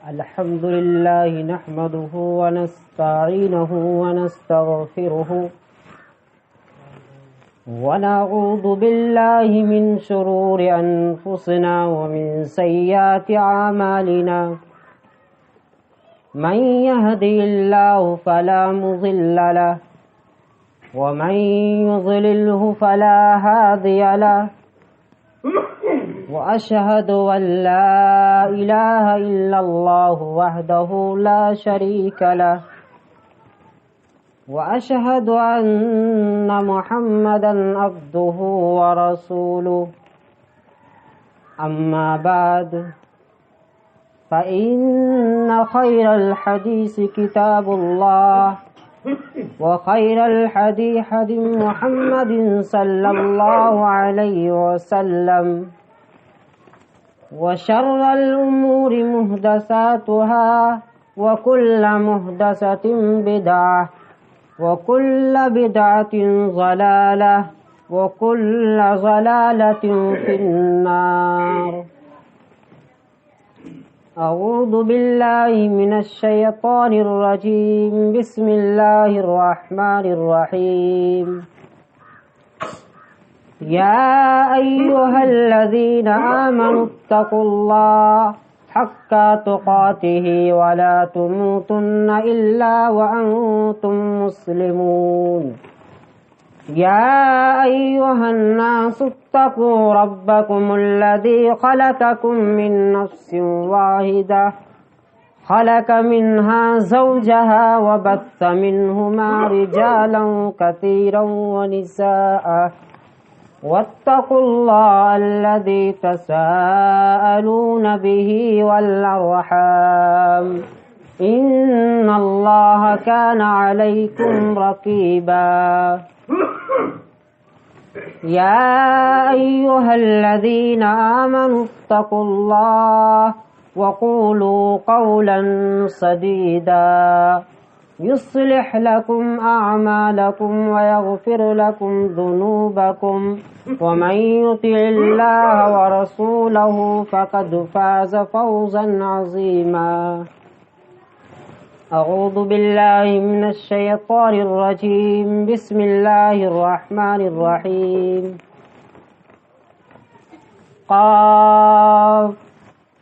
الحمد لله نحمده ونستعينه ونستغفره ونعوذ بالله من شرور أنفسنا ومن سيئات أعمالنا من يهدي الله فلا مضل له ومن يضلله فلا هادي له وأشهد أن لا إله إلا الله وحده لا شريك له وأشهد أن محمدا عبده ورسوله أما بعد فإن خير الحديث كتاب الله وخير الحديث حديث محمد صلى الله عليه وسلم وشر الأمور محدثاتها وكل محدثة بدعة وكل بدعة ضلالة وكل ضلالة في النار. أعوذ بالله من الشيطان الرجيم. بسم الله الرحمن الرحيم. يا أيها الذين آمنوا اتقوا الله حق تقاته ولا تموتن إلا وأنتم مسلمون. يا أيها الناس اتقوا ربكم الذي خلقكم من نفس واحدة خلق منها زوجها وبث منهما رجالا كثيرا ونساء واتقوا الله الذي تساءلون به والأرحام إن الله كان عليكم رقيبا. يا أيها الذين آمنوا اتقوا الله وقولوا قولا سديدا يصلح لكم أعمالكم ويغفر لكم ذنوبكم ومن يطع الله ورسوله فقد فاز فوزا عظيما. أعوذ بالله من الشيطان الرجيم. بسم الله الرحمن الرحيم. قاف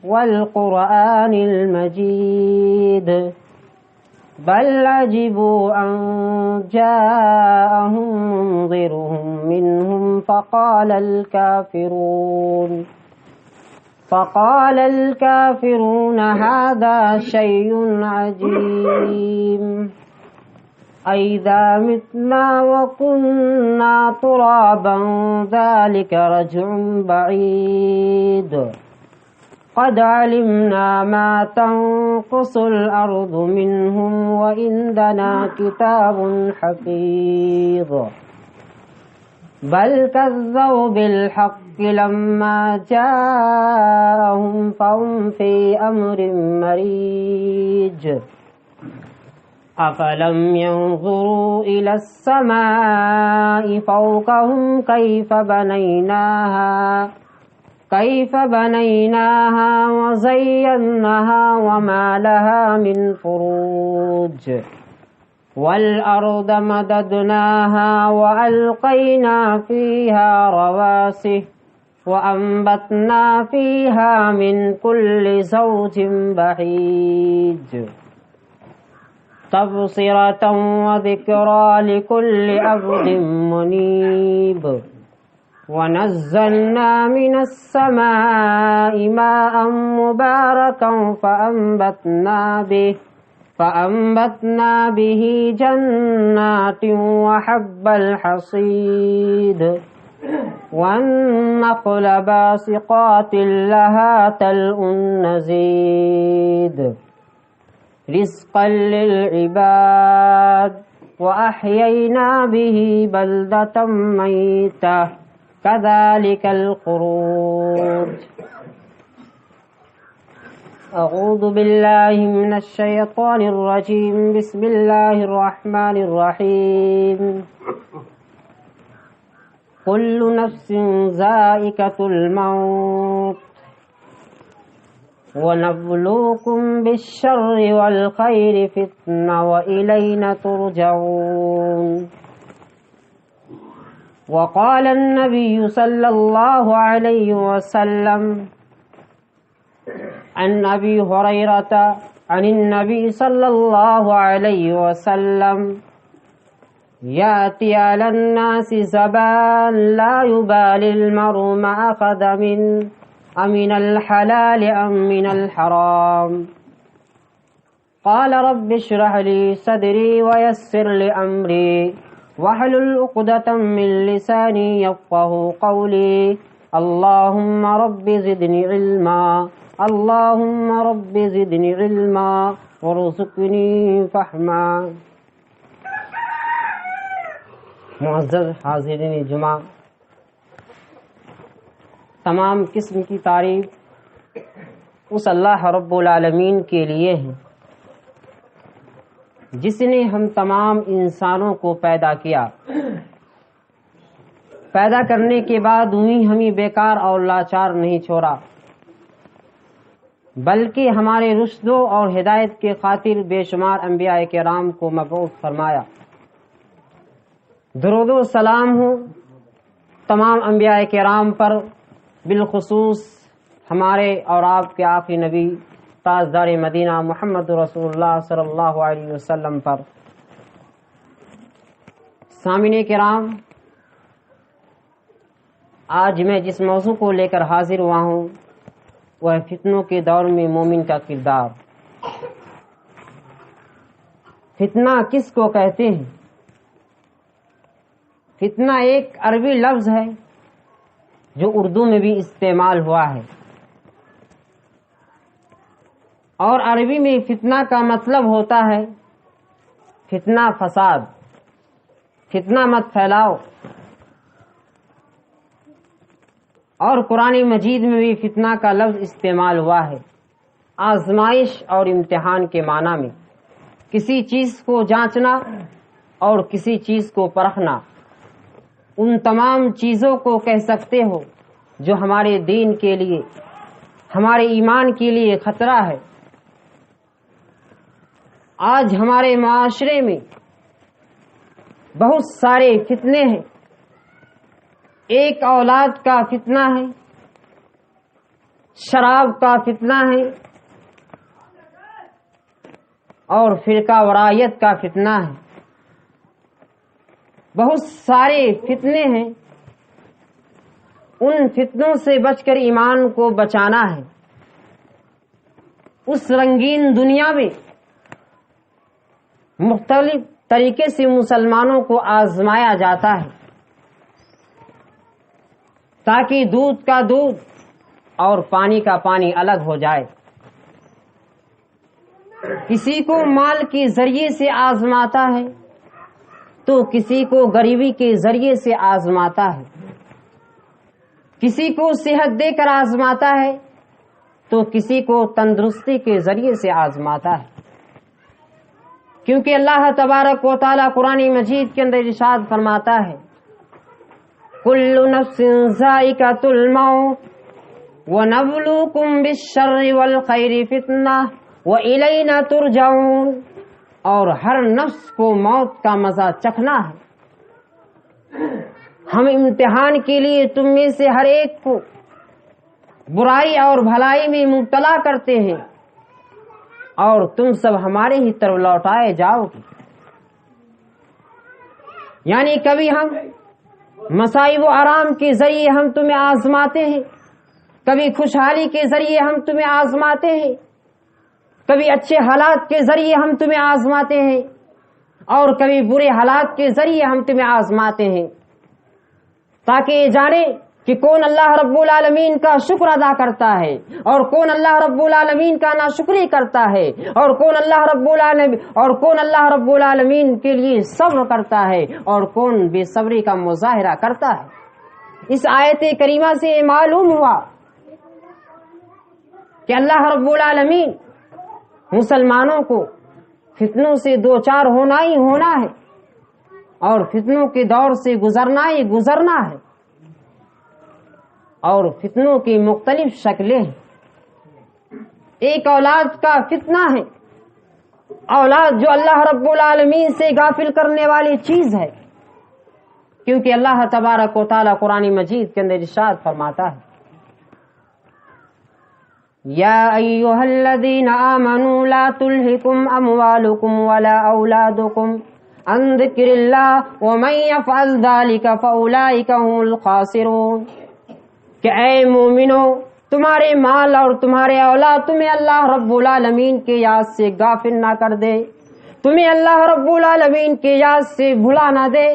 والقرآن المجيد بل عجبوا أن جاءهم منذرهم منهم فقال الكافرون هذا شيء عجيب أئذا متنا وكنا ترابا ذلك رجع بعيد قد علمنا ما تنقص الأرض منهم وعندنا كتاب حفيظ بل كذبوا بالحق لما جاءهم فهم في أمر مريج أفلم ينظروا إلى السماء فوقهم كيف بنيناها وزيناها وما لها من فروج والأرض مددناها وألقينا فيها رواسي وأنبتنا فيها من كل زوج بهيج تبصرة وذكرى لكل عبد منيب ونزلنا من السماء ماء مباركا فأنبتنا به جنات وحب الحصيد والنخل باسقات لها طلع نضيد رزقا للعباد وأحيينا به بلدة ميتة كذلك الخروج. أعوذ بالله من الشيطان الرجيم. بسم الله الرحمن الرحيم. كل نفس ذائقة الموت وَنَبْلُوكُمْ بِالشَّرِّ وَالْخَيْرِ فِتْنَةً وَإِلَيْنَا تُرْجَعُونَ. وقال النبي صلى الله عليه وسلم عن أبي هريرة عن النبي صلى الله عليه وسلم يأتي على الناس زمان لا يبالي المرء ما أخذ من الحلال أم من الحرام. قال رب اشرح لي صدري ويسر لي أمري واحلل عقدة من لساني يفقهوا قولي. اللهم رب زدني علما اللهم رب زدنی علما وارزقنی فہما. معزز حاضرین جمعہ، تمام قسم کی تعریف اس اللہ رب العالمین کے لیے ہے جس نے ہم تمام انسانوں کو پیدا کیا. پیدا کرنے کے بعد ہمیں بیکار اور لاچار نہیں چھوڑا، بلکہ ہمارے رشد اور ہدایت کے خاطر بے شمار انبیاء کرام کو مبعوث فرمایا. درود و سلام ہو تمام انبیاء کرام پر، بالخصوص ہمارے اور آپ کے آخری نبی تاجدار مدینہ محمد رسول اللہ صلی اللہ علیہ وسلم پر. سامعین کرام، آج میں جس موضوع کو لے کر حاضر ہوا ہوں وہ ہے فتنوں کے دور میں مومن کا کردار. فتنہ کس کو کہتے ہیں؟ فتنہ ایک عربی لفظ ہے جو اردو میں بھی استعمال ہوا ہے، اور عربی میں فتنہ کا مطلب ہوتا ہے فتنہ فساد، فتنہ مت پھیلاؤ. اور قرآن مجید میں بھی فتنہ کا لفظ استعمال ہوا ہے آزمائش اور امتحان کے معنی میں. کسی چیز کو جانچنا اور کسی چیز کو پرکھنا، ان تمام چیزوں کو کہہ سکتے ہو جو ہمارے دین کے لیے، ہمارے ایمان کے لیے خطرہ ہے. آج ہمارے معاشرے میں بہت سارے فتنے ہیں. ایک اولاد کا فتنہ ہے، شراب کا فتنہ ہے، اور فرقہ وارائیت کا فتنہ ہے. بہت سارے فتنے ہیں. ان فتنوں سے بچ کر ایمان کو بچانا ہے. اس رنگین دنیا میں مختلف طریقے سے مسلمانوں کو آزمایا جاتا ہے تاکہ دودھ کا دودھ اور پانی کا پانی الگ ہو جائے. کسی کو مال کے ذریعے سے آزماتا ہے تو کسی کو غریبی کے ذریعے سے آزماتا ہے. کسی کو صحت دے کر آزماتا ہے تو کسی کو تندرستی کے ذریعے سے آزماتا ہے. کیونکہ اللہ تبارک و تعالی قرآن مجید کے اندر ارشاد فرماتا ہے کل نفس ذائقۃ الموت وَنَبْلُوكُمْ بِالشَّرِّ وَالْخَيْرِ فِتْنَةً وَإِلَيْنَا تُرْجَعُونَ. اور ہر نفس کو موت کا مزہ چکھنا ہے. ہم امتحان کے لیے تم میں سے ہر ایک کو برائی اور بھلائی میں مبتلا کرتے ہیں اور تم سب ہمارے ہی طرف لوٹائے جاؤ گے. یعنی کبھی ہم مصائب و آرام کے ذریعے ہم تمہیں آزماتے ہیں، کبھی خوشحالی کے ذریعے ہم تمہیں آزماتے ہیں، کبھی اچھے حالات کے ذریعے ہم تمہیں آزماتے ہیں، اور کبھی برے حالات کے ذریعے ہم تمہیں آزماتے ہیں، تاکہ یہ جانے کہ کون اللہ رب العالمین کا شکر ادا کرتا ہے اور کون اللہ رب العالمین کا ناشکری کرتا ہے، اور کون اللہ رب العالمین کے لیے صبر کرتا ہے اور کون بے صبری کا مظاہرہ کرتا ہے. اس آیت کریمہ سے یہ معلوم ہوا کہ اللہ رب العالمین مسلمانوں کو فتنوں سے دوچار ہونا ہی ہونا ہے اور فتنوں کے دور سے گزرنا ہی گزرنا ہے. اور فتنوں کی مختلف شکلیں ہیں. ایک اولاد کا فتنہ ہے، اولاد جو اللہ رب العالمین سے غافل کرنے والی چیز ہے، کیونکہ اللہ تبارک و تعالی قرآن مجید کے اندر ارشاد فرماتا ہے یا ایھا الذین آمنوا لا تلہکم اموالکم ولا اولادکم عن ذکر اللہ ومن یفعل ذلک فاولئک هم الخاسرون، کہ اے مومنو تمہارے مال اور تمہارے اولاد تمہیں اللہ رب العالمین کے یاد سے غافل نہ کر دے، تمہیں اللہ رب العالمین کے یاد سے بھلا نہ دے،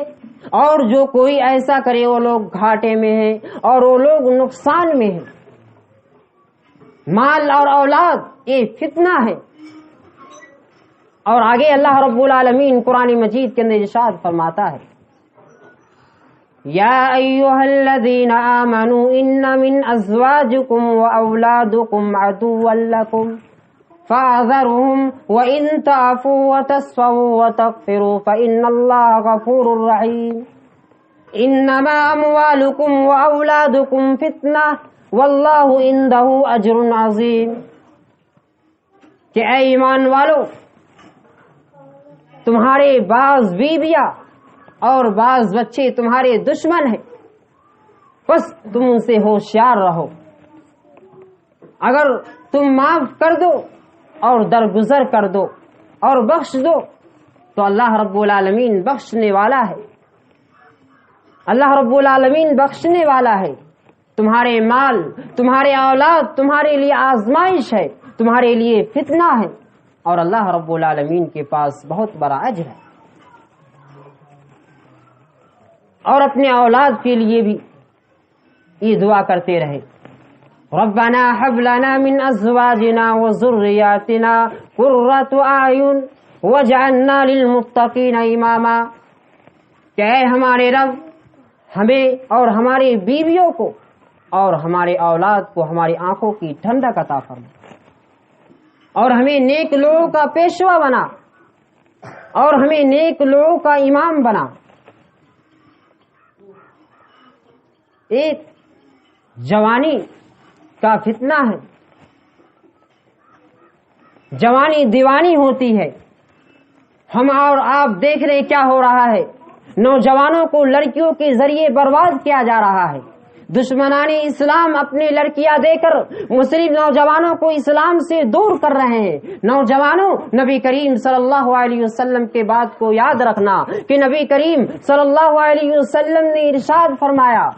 اور جو کوئی ایسا کرے وہ لوگ گھاٹے میں ہیں اور وہ لوگ نقصان میں ہیں۔ مال اور اولاد یہ فتنہ ہے، اور آگے اللہ رب العالمین قرآن مجید کے اندر ارشاد فرماتا ہے یا ایھا الذین آمنوا ان من ازواجکم واولادکم عدوا لکم فاحذروہم وان تعفوا وتصفحوا وتغفروا فان اللہ غفور رحیم انما اموالکم واولادکم فتنہ واللہ عندہ اجر عظیم، کہ اے ایمان والو تمہارے بعض بیویاں اور بعض بچے تمہارے دشمن ہیں، بس تم ان سے ہوشیار رہو، اگر تم معاف کر دو اور درگزر کر دو اور بخش دو تو اللہ رب العالمین بخشنے والا ہے، اللہ رب العالمین بخشنے والا ہے۔ تمہارے مال تمہارے اولاد تمہارے لیے آزمائش ہے، تمہارے لیے فتنہ ہے، اور اللہ رب العالمین کے پاس بہت بڑا اجر ہے۔ اور اپنے اولاد کے لیے بھی یہ دعا کرتے رہے ربنا هب لنا من ازواجنا وذرياتنا قرة اعین واجعلنا للمتقین اماما، کہ اے ہمارے رب ہمیں اور ہماری بیویوں کو اور ہمارے اولاد کو ہماری آنکھوں کی ٹھنڈک عطا فرما، اور ہمیں نیک لوگوں کا پیشوا بنا، اور ہمیں نیک لوگوں کا امام بنا۔ ایک جوانی کا فتنہ ہے، جوانی دیوانی ہوتی ہے، ہم اور آپ دیکھ رہے کیا ہو رہا ہے، نوجوانوں کو لڑکیوں کے ذریعے برباد کیا جا رہا ہے، دشمنان اسلام اپنی لڑکیاں دے کر مسلم نوجوانوں کو اسلام سے دور کر رہے ہیں۔ نوجوانوں، نبی کریم صلی اللہ علیہ وسلم کے بات کو یاد رکھنا کہ نبی کریم صلی اللہ علیہ وسلم نے ارشاد فرمایا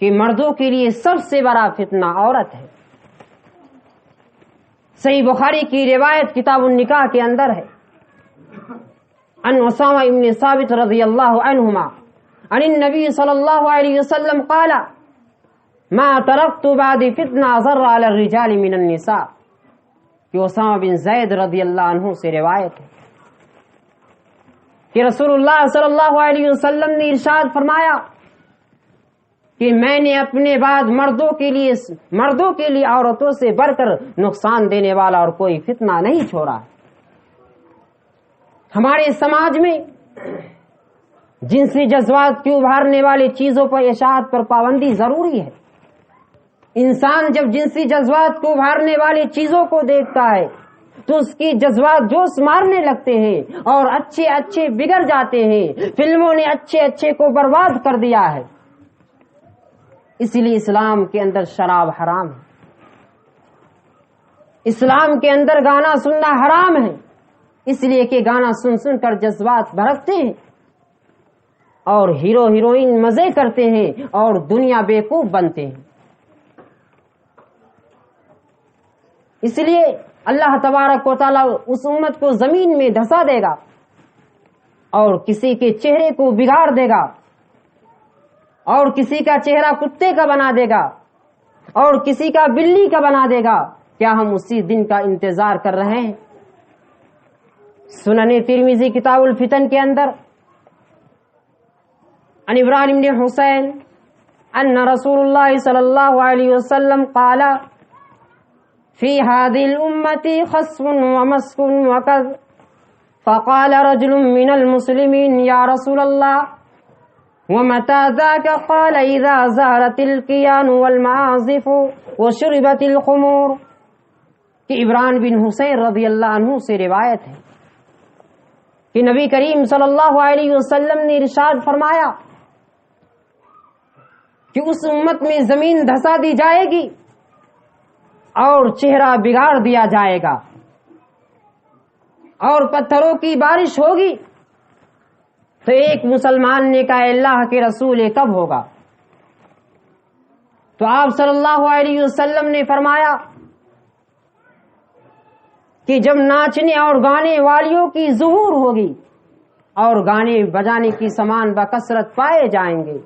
کہ مردوں کے لیے سب سے بڑا فتنہ عورت ہے۔ صحیح بخاری کی روایت کتاب النکاح کے اندر ہے، عن اسامہ ابن ثابت رضی اللہ عنہما عن النبی صلی اللہ علیہ وسلم قال ما ترکت بعد فتنہ ضر علی الرجال من النساء، کہ اسامہ بن زید رضی اللہ عنہ سے روایت ہے کہ رسول اللہ صلی اللہ علیہ وسلم نے ارشاد فرمایا کہ میں نے اپنے بعد مردوں کے لیے عورتوں سے بڑھ کر نقصان دینے والا اور کوئی فتنہ نہیں چھوڑا۔ ہمارے سماج میں جنسی جذبات کی ابھارنے والی چیزوں پر اشاعت پر پابندی ضروری ہے۔ انسان جب جنسی جذبات کو ابھارنے والی چیزوں کو دیکھتا ہے تو اس کی جذبات جوش مارنے لگتے ہیں اور اچھے اچھے بگڑ جاتے ہیں۔ فلموں نے اچھے اچھے کو برباد کر دیا ہے، اسی لیے اسلام کے اندر شراب حرام ہے، اسلام کے اندر گانا سننا حرام ہے، اس لیے کہ گانا سن سن کر جذبات بھڑکتے ہیں اور ہیرو ہیروئن مزے کرتے ہیں اور دنیا بیوقوف بنتے ہیں۔ اس لیے اللہ تبارک و تعالی اس امت کو زمین میں دھسا دے گا اور کسی کے چہرے کو بگاڑ دے گا اور کسی کا چہرہ کتے کا بنا دے گا اور کسی کا بلی کا بنا دے گا۔ کیا ہم اسی دن کا انتظار کر رہے ہیں؟ سنن ترمذی کتاب الفتن کے اندر عن ابراہیم بن حسین ان رسول اللہ صلی اللہ علیہ وسلم قال فی هذه الامة خسف ومسك وكذب فقال رجل من المسلمين یا رسول اللہ ومتى ذاك قال اذا زهرت القيان والمعازف وشربت الخمور کہ عمران بن حسین رضی اللہ عنہ سے روایت ہے کہ نبی کریم صلی اللہ علیہ وسلم نے ارشاد فرمایا کہ اس امت میں زمین دھسا دی جائے گی اور چہرہ بگاڑ دیا جائے گا اور پتھروں کی بارش ہوگی. تو ایک مسلمان نے کہا اللہ کے رسول کب ہوگا؟ تو آپ صلی اللہ علیہ وسلم نے فرمایا کہ جب ناچنے اور گانے والیوں کی ظہور ہوگی اور گانے بجانے کی سامان بکثرت پائے جائیں گے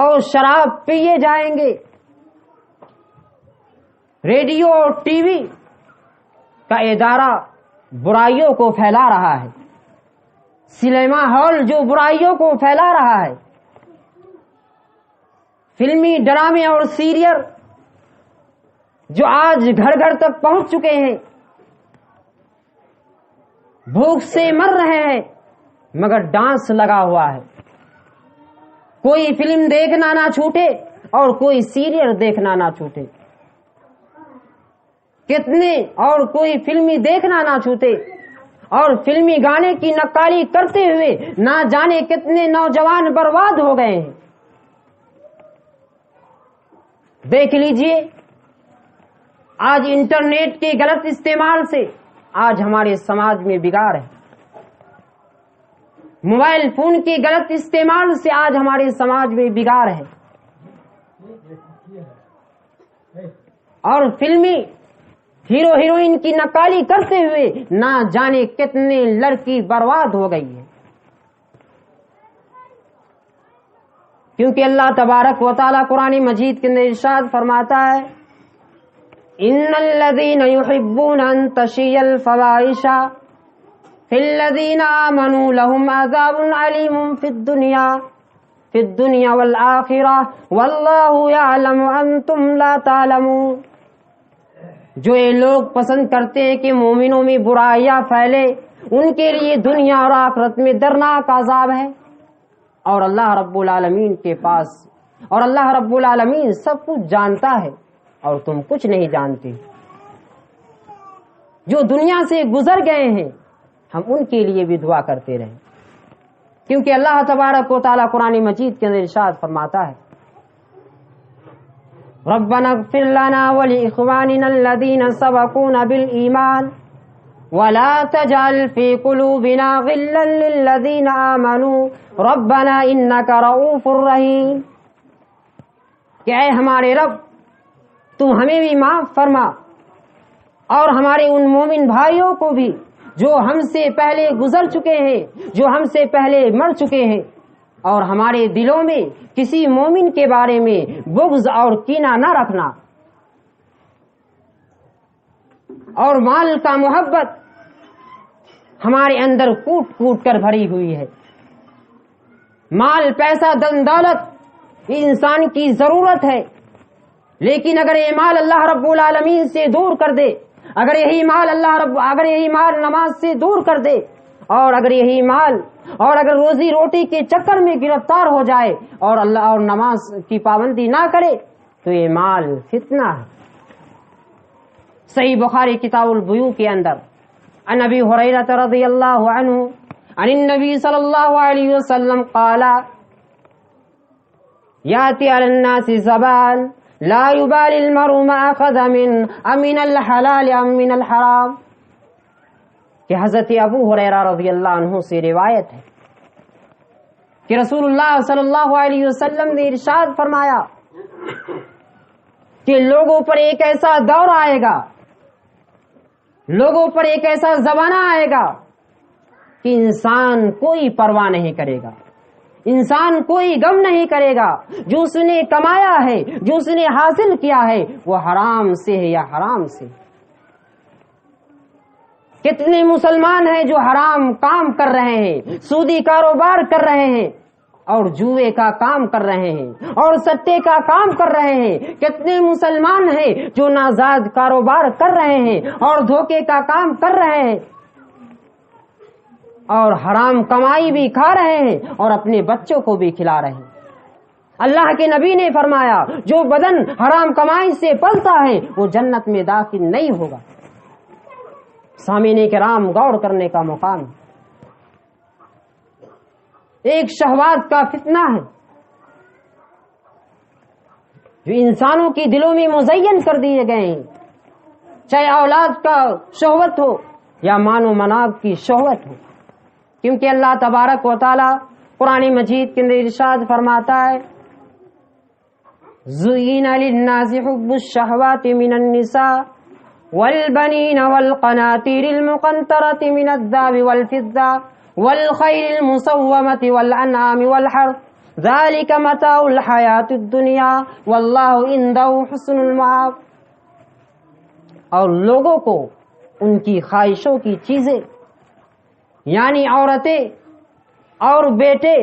اور شراب پیے جائیں گے. ریڈیو اور ٹی وی کا ادارہ برائیوں کو پھیلا رہا ہے. سنیما ہال جو برائیوں کو پھیلا رہا ہے. فلمی ڈرامے اور سیریل جو آج گھر گھر تک پہنچ چکے ہیں. بھوک سے مر رہے ہیں مگر ڈانس لگا ہوا ہے. کوئی فلم دیکھنا نہ چھوٹے اور کوئی سیریل دیکھنا نہ چھوٹے. کتنے اور کوئی فلمی دیکھنا نہ چھوٹے اور فلمی گانے کی نقالی کرتے ہوئے نہ جانے کتنے نوجوان برباد ہو گئے ہیں. دیکھ لیجئے آج انٹرنیٹ کے غلط استعمال سے آج ہمارے سماج میں بگاڑ ہے. موبائل فون کے غلط استعمال سے آج ہمارے سماج میں بگاڑ ہے. اور فلمی ہیرو ہیروئن کی نقالی کرتے ہوئے نہ جانے کتنے لڑکی برباد ہو گئی ہے. کیونکہ اللہ تبارک و تعالی قرآن مجید کے اندر ارشاد فرماتا ہے ان الذين يحبون ان تشيع الفواحش في الذين آمنوا لهم عذاب عليم في الدنيا والآخرة والله يعلم وأنتم لا تعلمون. جو یہ لوگ پسند کرتے ہیں کہ مومنوں میں برائیاں پھیلے ان کے لیے دنیا اور آخرت میں دردناک عذاب ہے. اور اللہ رب العالمین کے پاس اور اللہ رب العالمین سب کچھ جانتا ہے اور تم کچھ نہیں جانتے. جو دنیا سے گزر گئے ہیں ہم ان کے لیے بھی دعا کرتے رہیں کیونکہ اللہ تبارک و تعالی قرآن مجید کے اندر ارشاد فرماتا ہے ربنا اغفر لنا ولإخواننا الذين سبقونا بالإيمان ولا تجعل في قلوبنا غلا للذين آمنوا ربنا إنك رؤوف رحيم. کہ اے ہمارے رب تو ہمیں بھی معاف فرما اور ہمارے ان مومن بھائیوں کو بھی جو ہم سے پہلے گزر چکے ہیں جو ہم سے پہلے مر چکے ہیں اور ہمارے دلوں میں کسی مومن کے بارے میں بغض اور کینہ نہ رکھنا. اور مال کا محبت ہمارے اندر کوٹ کوٹ کر بھری ہوئی ہے. مال پیسہ دن دولت انسان کی ضرورت ہے لیکن اگر یہ مال اللہ رب العالمین سے دور کر دے اگر یہی مال نماز سے دور کر دے اور اگر روزی روٹی کے چکر میں گرفتار ہو جائے اور اللہ اور نماز کی پابندی نہ کرے تو یہ مال فتنہ ہے. صحیح بخاری کتاب البیوع کے اندر عن ابی ہریرہ رضی اللہ عنہ عن النبی صلی اللہ علیہ وسلم قال یاتی علی الناس زبان لا يبالي المرء ما اخذ من الحلال ام من الحرام. کہ حضرت ابو ہریرہ رضی اللہ عنہ سے روایت ہے کہ رسول اللہ صلی اللہ علیہ وسلم نے ارشاد فرمایا کہ لوگوں پر ایک ایسا دور آئے گا لوگوں پر ایک ایسا زمانہ آئے گا کہ انسان کوئی پرواہ نہیں کرے گا انسان کوئی غم نہیں کرے گا جو اس نے کمایا ہے جو اس نے حاصل کیا ہے وہ حرام سے ہے یا حرام سے. کتنے مسلمان ہیں جو حرام کام کر رہے ہیں سودی کاروبار کر رہے ہیں اور جوئے کا کام کر رہے ہیں اور سٹے کا کام کر رہے ہیں. کتنے مسلمان ہیں جو ناجائز کاروبار کر رہے ہیں اور دھوکے کا کام کر رہے ہیں اور حرام کمائی بھی کھا رہے ہیں اور اپنے بچوں کو بھی کھلا رہے ہیں. اللہ کے نبی نے فرمایا جو بدن حرام کمائی سے پلتا ہے وہ جنت میں داخل نہیں ہوگا۔ سامعین کرام، غور کرنے کا مقام ایک شہوات کا فتنہ ہے جو انسانوں کی دلوں میں مزین کر دیے گئے ہیں، چاہے اولاد کا شہوت ہو یا مان و مناب کی شہوت ہو، کیونکہ اللہ تبارک و تعالی قرآن مجید کے اندر ارشاد فرماتا ہے زُيِّنَ لِلنَّاسِ حُبُّ الشَّهَوَاتِ مِنَ النِّسَاءِ وَالْبَنِينَ وَالْقَنَاطِيرِ الْمُقَنطَرَةِ مِنَ الذَّهَبِ وَالْفِضَّةِ وَالْخَيْلِ الْمُسَوَّمَةِ وَالْأَنْعَامِ وَالْحَرْثِ ذَلِكَ مَتَاعُ الْحَيَاةِ الدُّنْيَا وَاللَّهُ عِندَهُ حُسْنُ الْمَآبِ۔ اور لوگوں کو ان کی خواہشوں کی چیزیں یعنی عورتیں اور بیٹے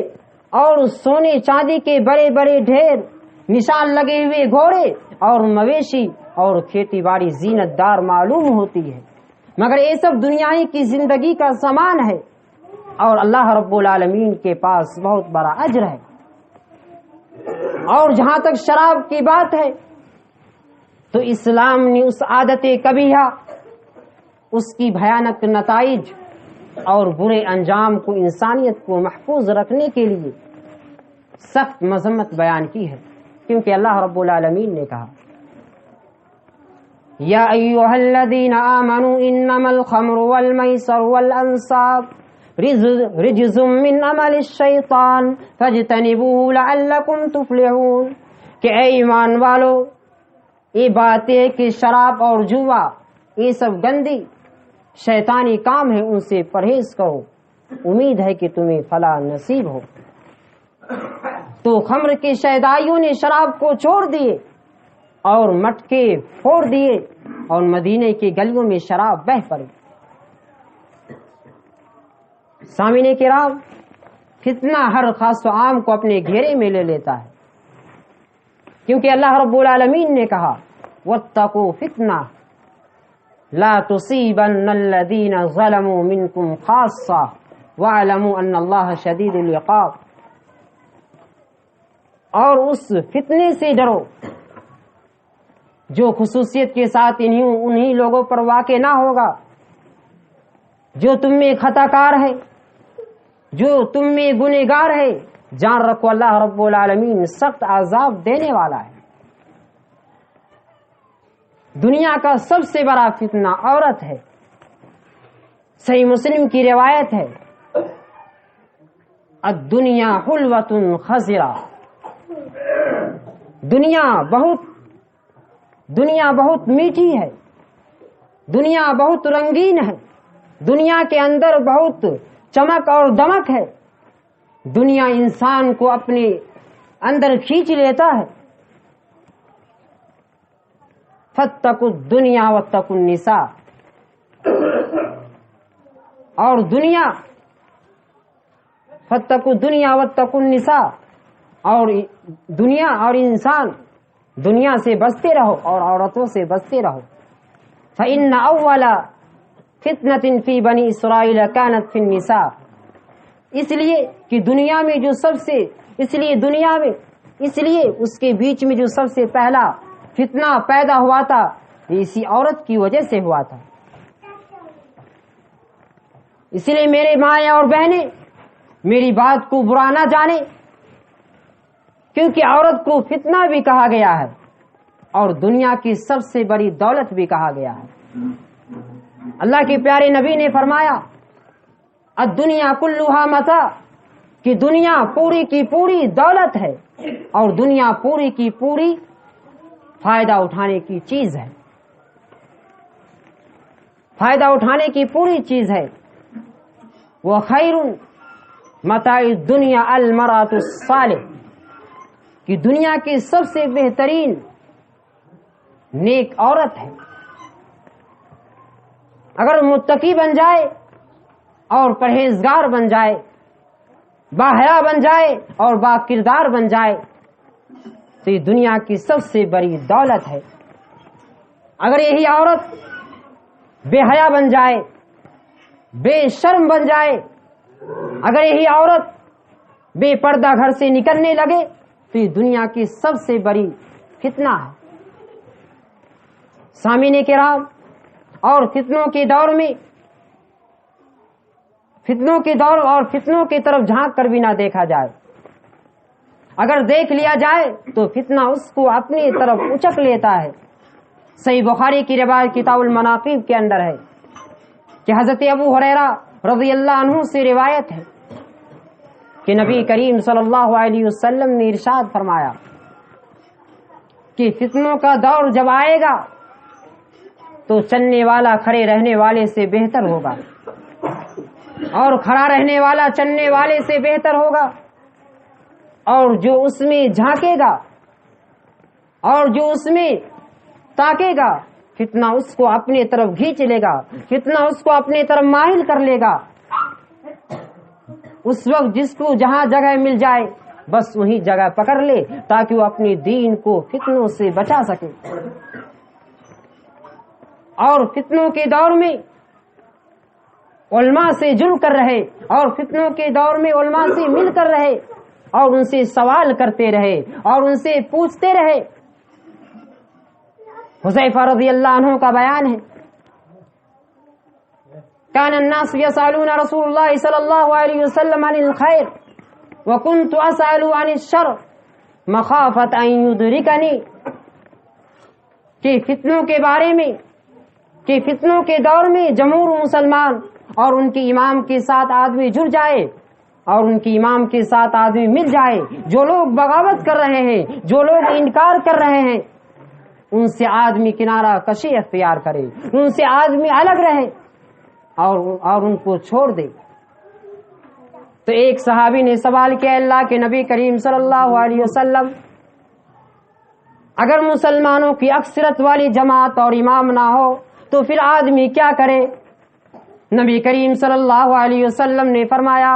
اور سونے چاندی کے بڑے بڑے ڈھیر، نشان لگے ہوئے گھوڑے اور مویشی اور کھیتی باڑی زینت دار معلوم ہوتی ہے، مگر یہ سب دنیا کی زندگی کا سامان ہے اور اللہ رب العالمین کے پاس بہت بڑا اجر ہے۔ اور جہاں تک شراب کی بات ہے تو اسلام نے اس عادت کبیحہ، اس کی بھیانک نتائج اور برے انجام کو انسانیت کو محفوظ رکھنے کے لیے سخت مذمت بیان کی ہے، کیونکہ اللہ رب العالمین نے کہا یا ایھا الذین آمنوا انما الخمر والمیسر والانصاب رجز من عمل الشیطان فاجتنبوه لعلکم تفلحون، کہ اے ایمان والو، یہ بات ہے کہ شراب اور جوا یہ سب گندی شیطانی کام ہے، ان سے پرہیز کرو، امید ہے کہ تمہیں فلاح نصیب ہو۔ تو خمر کے شیدائیوں نے شراب کو چھوڑ دیے اور مٹکے پھوڑ دیے اور مدینے کی گلیوں میں شراب بہہ پڑی۔ سامعین کرام، فتنہ ہر خاص و عام کو اپنے گھیرے میں لے لیتا ہے، کیونکہ اللہ رب العالمین نے کہا واتقوا فتنہ لا تصیبن الذین ظلموا منکم خاصہ واعلموا ان اللہ شدید العقاب، اور اس فتنے سے ڈرو جو خصوصیت کے ساتھ انہی لوگوں پر واقع نہ ہوگا جو تم میں خطا کار ہے، جو تم میں گنہگار ہے۔ جان رکھو اللہ رب العالمین سخت عذاب دینے والا ہے۔ دنیا کا سب سے بڑا فتنہ عورت ہے۔ صحیح مسلم کی روایت ہے الدنیا حلوۃ خضرا، دنیا بہت میٹھی ہے، دنیا بہت رنگین ہے، دنیا کے اندر بہت چمک اور دمک ہے، دنیا انسان کو اپنے اندر کھینچ لیتا ہے۔ فاتقوا الدنیا واتقوا النساء، اور فاتقوا الدنیا واتقوا النساء، اور دنیا اور انسان دنیا سے بچتے رہو اور عورتوں سے بچتے رہو۔ فإن أول فتنة في بني إسرائيل كانت في النساء، اس لیے کہ دنیا میں جو اس لیے اس کے بیچ میں جو سب سے پہلا فتنہ پیدا ہوا تھا اسی عورت کی وجہ سے ہوا تھا۔ اس لیے میرے مائیں اور بہنیں میری بات کو برا نہ جانے، کیونکہ عورت کو فتنہ بھی کہا گیا ہے اور دنیا کی سب سے بڑی دولت بھی کہا گیا ہے۔ اللہ کے پیارے نبی نے فرمایا الدنیا کلھا متاع، کہ دنیا پوری کی پوری دولت ہے اور دنیا پوری کی پوری فائدہ اٹھانے کی چیز ہے، فائدہ اٹھانے کی پوری چیز ہے۔ وخیر متاع الدنیا المرأة الصالح، کہ دنیا کی سب سے بہترین نیک عورت ہے۔ اگر متقی بن جائے اور پرہیزگار بن جائے، باحیا بن جائے اور با کردار بن جائے تو یہ دنیا کی سب سے بڑی دولت ہے۔ اگر یہی عورت بے حیا بن جائے، بے شرم بن جائے، اگر یہی عورت بے پردہ گھر سے نکلنے لگے تو یہ دنیا کی سب سے بڑی فتنہ ہے۔ سامعین کرام، اور فتنوں کے دور میں فتنوں کی طرف جھانک کر بھی نہ دیکھا جائے، اگر دیکھ لیا جائے تو فتنہ اس کو اپنی طرف اچک لیتا ہے۔ صحیح بخاری کی روایت کتاب المناقب کے اندر ہے کہ حضرت ابو ہریرہ رضی اللہ عنہ سے روایت ہے کہ نبی کریم صلی اللہ علیہ وسلم نے ارشاد فرمایا کہ فتنوں کا دور جب آئے گا تو چلنے والا کھڑے رہنے والے سے بہتر ہوگا، اور کھڑا رہنے والا چلنے والے سے بہتر ہوگا، اور جو اس میں جھانکے گا اور جو اس میں تاکے گا فتنہ اس کو اپنے طرف کھینچ لے گا، فتنہ اس کو اپنے طرف مائل کر لے گا۔ اس وقت جس کو جہاں جگہ مل جائے بس وہی جگہ پکڑ لے تاکہ وہ اپنی دین کو فتنوں سے بچا سکے۔ اور فتنوں کے دور میں علماء سے جڑ کر رہے، اور فتنوں کے دور میں علماء سے مل کر رہے، اور ان سے سوال کرتے رہے اور ان سے پوچھتے رہے۔ حذیفہ رضی اللہ عنہ کا بیان ہے، كان الناس يسألون رسول الله صلی اللہ علیہ وسلم عن الخير وكنت أسأل عن الشر مخافة أن يدركني، کہ فتنوں کے بارے میں، کہ فتنوں کے دور میں جمہور مسلمان اور ان کے امام کے ساتھ آدمی جڑ جائے اور ان کے امام کے ساتھ آدمی مل جائے، جو لوگ بغاوت کر رہے ہیں، جو لوگ انکار کر رہے ہیں، ان سے آدمی کنارہ کشی اختیار کرے، ان سے آدمی الگ رہے اور ان کو چھوڑ دے۔ تو ایک صحابی نے سوال کیا، اللہ کے نبی کریم صلی اللہ علیہ وسلم، اگر مسلمانوں کی اکثرت والی جماعت اور امام نہ ہو تو پھر آدمی کیا کرے؟ نبی کریم صلی اللہ علیہ وسلم نے فرمایا،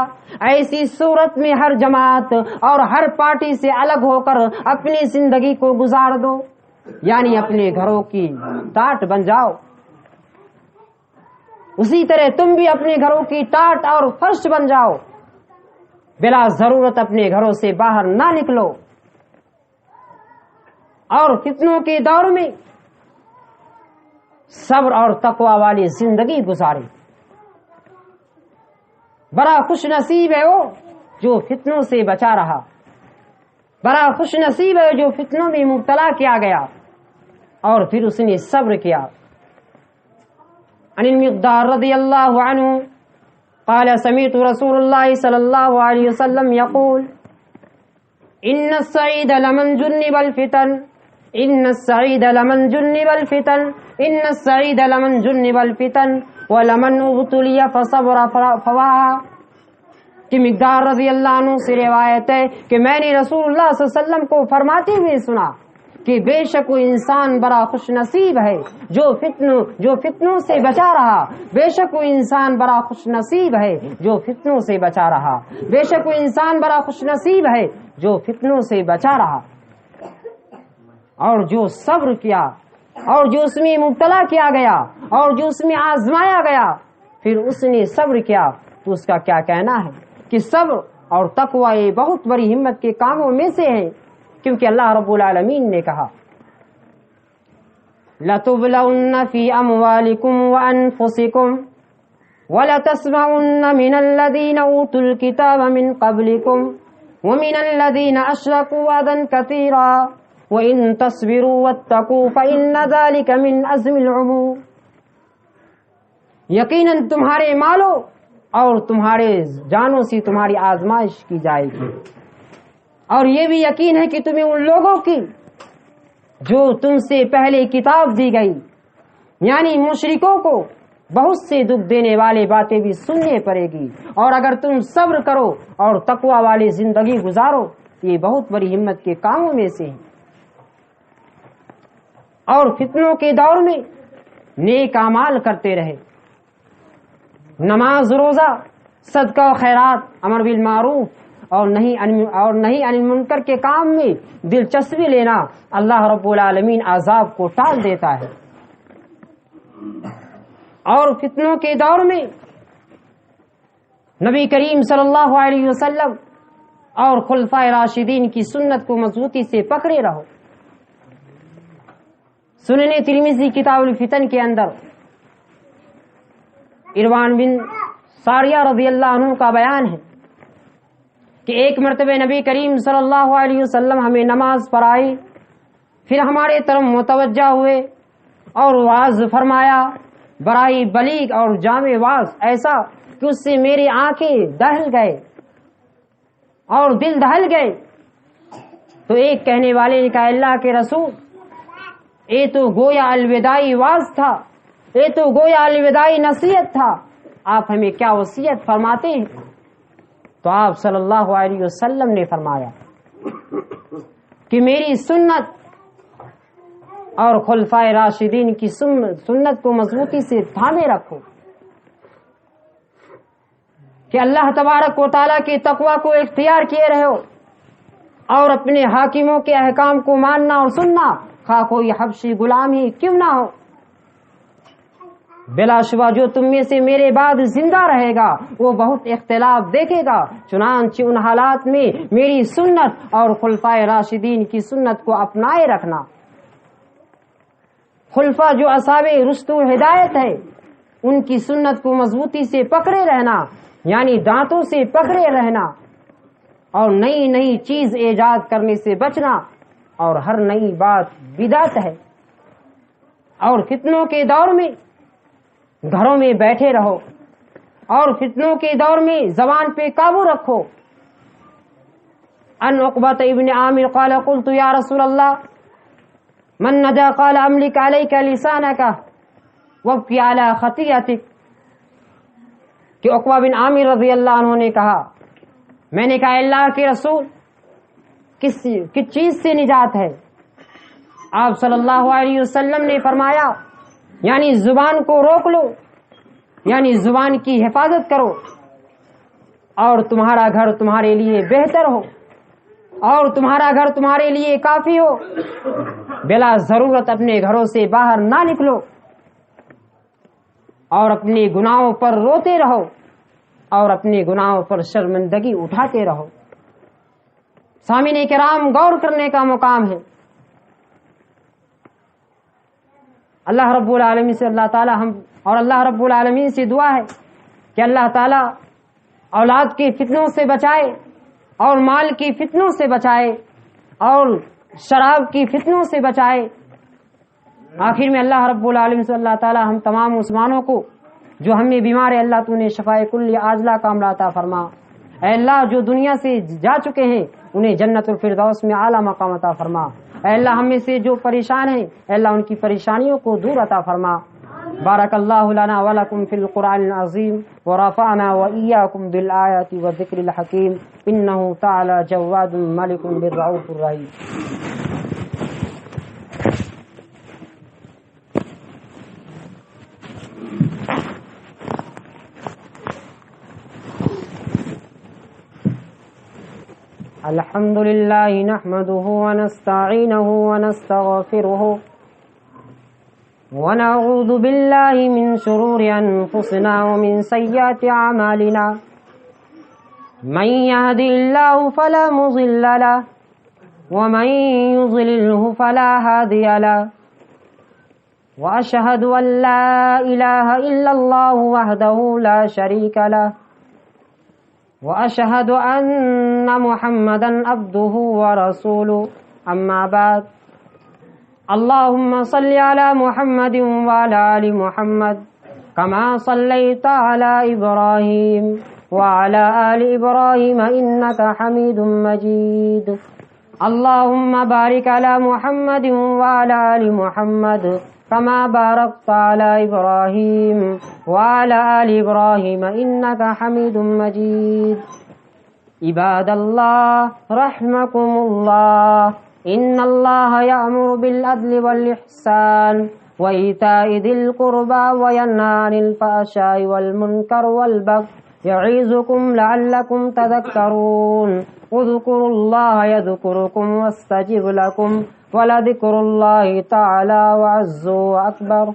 ایسی صورت میں ہر جماعت اور ہر پارٹی سے الگ ہو کر اپنی زندگی کو گزار دو، یعنی اپنے گھروں کی ٹاٹ بن جاؤ۔ اسی طرح تم بھی اپنے گھروں کی ٹاٹ اور فرش بن جاؤ، بلا ضرورت اپنے گھروں سے باہر نہ نکلو، اور فتنوں کے دور میں صبر اور تقوی والی زندگی گزارے۔ بڑا خوش نصیب ہے وہ جو فتنوں سے بچا رہا، بڑا خوش نصیب ہے جو فتنوں میں مبتلا کیا گیا اور پھر اس نے صبر کیا۔ عن المقدار رضی اللہ عنہ قال سمعت رسول اللہ صلی اللہ علیہ وسلم یقول ان السعید لمن جنب الفتن، ان السعید لمن جنب الفتن، ان السعید لمن جنب الفتن ولمن ابتلی فصبر فواہا، کہ مقدار رضی اللہ عنہ سے روایت ہے کہ میں نے رسول اللہ صلی اللہ علیہ وسلم کو فرماتے ہوئے سنا کہ بے شک وہ انسان بڑا خوش نصیب ہے جو فتنوں سے بچا رہا، بے شک وہ انسان بڑا خوش نصیب ہے جو فتنوں سے بچا رہا، بے شک وہ انسان بڑا خوش نصیب ہے جو فتنوں سے بچا رہا، اور جو صبر کیا اور جو اس میں مبتلا کیا گیا اور جو اس میں آزمایا گیا پھر اس نے صبر کیا، تو اس کا کیا کہنا ہے کہ صبر اور تقوی یہ بہت بڑی ہمت کے کاموں میں سے ہے، کیونکہ اللہ رب العالمین نے کہا لَتُبْلَوْنَ فِي أَمْوَالِكُمْ وَأَنفُسِكُمْ وَلَتَسْمَعُنَّ مِنَ الَّذِينَ أُوتُوا الْكِتَابَ مِنْ قَبْلِكُمْ وَمِنَ الَّذِينَ أَشْرَكُوا أَذًى كَثِيرًا وَإِن تَصْبِرُوا وَاتَّقُوا فَإِنَّ ذَلِكَ مِنْ عَزْمِ الْأُمُورِ، یقیناً تمہارے مالوں اور تمہارے جانوں سے تمہاری آزمائش کی جائے گی، اور یہ بھی یقین ہے کہ تمہیں ان لوگوں کی جو تم سے پہلے کتاب دی گئی، یعنی مشرکوں کو بہت سے دکھ دینے والے باتیں بھی سننے پڑے گی، اور اگر تم صبر کرو اور تقوی والی زندگی گزارو یہ بہت بڑی ہمت کے کاموں میں سے ہے۔ اور فتنوں کے دور میں نیک اعمال کرتے رہے، نماز، روزہ، صدقہ و خیرات، امر بالمعروف اور نہیں عن المنکر کے کام میں دلچسپی لینا اللہ رب العالمین عذاب کو ٹال دیتا ہے۔ اور فتنوں کے دور میں نبی کریم صلی اللہ علیہ وسلم اور خلفائے راشدین کی سنت کو مضبوطی سے پکڑے رہو۔ سنن ترمذی کتاب الفتن کے اندر عروان بن ساریہ رضی اللہ عنہ کا بیان ہے کہ ایک مرتبہ نبی کریم صلی اللہ علیہ وسلم ہمیں نماز پڑھائی، پھر ہمارے طرف متوجہ ہوئے اور واعظ فرمایا، برائی بلیغ اور جامع واعظ، ایسا کہ اس سے میری آنکھیں دہل گئے اور دل دہل گئے۔ تو ایک کہنے والے نے کہا، اللہ کے رسول، یہ تو گویا الوداعی واعظ تھا، یہ تو گویا الوداعی نصیحت تھا، آپ ہمیں کیا وصیت فرماتے ہیں؟ تو آپ صلی اللہ علیہ وسلم نے فرمایا کہ میری سنت اور خلفائے راشدین کی سنت کو مضبوطی سے تھامے رکھو، کہ اللہ تبارک و تعالیٰ کے تقوی کو اختیار کیے رہو اور اپنے حاکموں کے احکام کو ماننا اور سننا، خواہ کوئی حبشی غلام ہی کیوں نہ ہو۔ بلا شبہ جو تم میں سے میرے بعد زندہ رہے گا وہ بہت اختلاف دیکھے گا، چنانچہ ان حالات میں میری سنت اور خلفائے راشدین کی سنت کو اپنائے رکھنا۔ خلفاء جو اصحاب رشد و ہدایت ہے، ان کی سنت کو مضبوطی سے پکڑے رہنا، یعنی دانتوں سے پکڑے رہنا، اور نئی نئی چیز ایجاد کرنے سے بچنا، اور ہر نئی بات بدعت ہے۔ اور فتنوں کے دور میں گھروں میں بیٹھے رہو، اور فتنوں کے دور میں زبان پہ قابو رکھو۔ ان عقبۃ ابن عامر قال قلت یا رسول اللہ من نجا قال املک علیک لسانک وابکی علی خطیئتک، کہ عقبہ بن عامر رضی اللہ عنہ نے کہا، میں نے کہا اللہ کے رسول کس چیز سے نجات ہے؟ آپ صلی اللہ علیہ وسلم نے فرمایا، یعنی زبان کو روک لو، یعنی زبان کی حفاظت کرو، اور تمہارا گھر تمہارے لیے بہتر ہو، اور تمہارا گھر تمہارے لیے کافی ہو، بلا ضرورت اپنے گھروں سے باہر نہ نکلو، اور اپنے گناہوں پر روتے رہو، اور اپنے گناہوں پر شرمندگی اٹھاتے رہو۔ سامعین کرام، غور کرنے کا مقام ہے۔ اللہ رب العالمین سے اللہ رب العالمین سے دعا ہے کہ اللہ تعالیٰ اولاد کے فتنوں سے بچائے، اور مال کی فتنوں سے بچائے، اور شراب کی فتنوں سے بچائے۔ آخر میں اللہ رب العالمین سے اللہ تعالیٰ ہم تمام مسلمانوں کو جو ہم میں بیمار ہے، اللہ تو نے شفائے کلی عاجلہ کاملہ عطا فرما۔ اے اللہ جو دنیا سے جا چکے ہیں انہیں جنت الفردوس میں اعلیٰ مقام عطا فرما۔ اے اللہ ہم میں سے جو پریشان ہیں، اے اللہ ان کی پریشانیوں کو دور عطا فرما۔ بارک اللہ لنا ولکم فی القرآن العظیم ورفعنا وإیاکم بالآیات والذکر الحکیم انہ تعالی جواد ملک بالرؤوف الرحیم۔ الحمد للہ نحمده ونستعینه ونستغفره ونعوذ باللہ من شرور انفسنا ومن سیئات اعمالنا من يهد الله فلا مضل له ومن يضلله فلا هادي له واشهد ان لا اله الا الله وحده لا شريك له وأشهد أن محمدا عبده ورسوله أما بعد اللهم صل على محمد وعلى آل محمد كما صليت على إبراهيم وعلى آل إبراهيم إنك حميد مجيد اللهم بارك على محمد وعلى آل محمد كما باركت على إبراهيم وعلى آل إبراهيم إنك حميد مجيد عباد الله رحمكم الله إن الله يأمر بالعدل والإحسان وإيتاء ذي القربى وينهى عن الفحشاء والمنكر والبغي يعظكم لعلكم تذكرون اذكروا الله يذكركم واستجب لكم ولذكر الله تعالى وعز وأكبر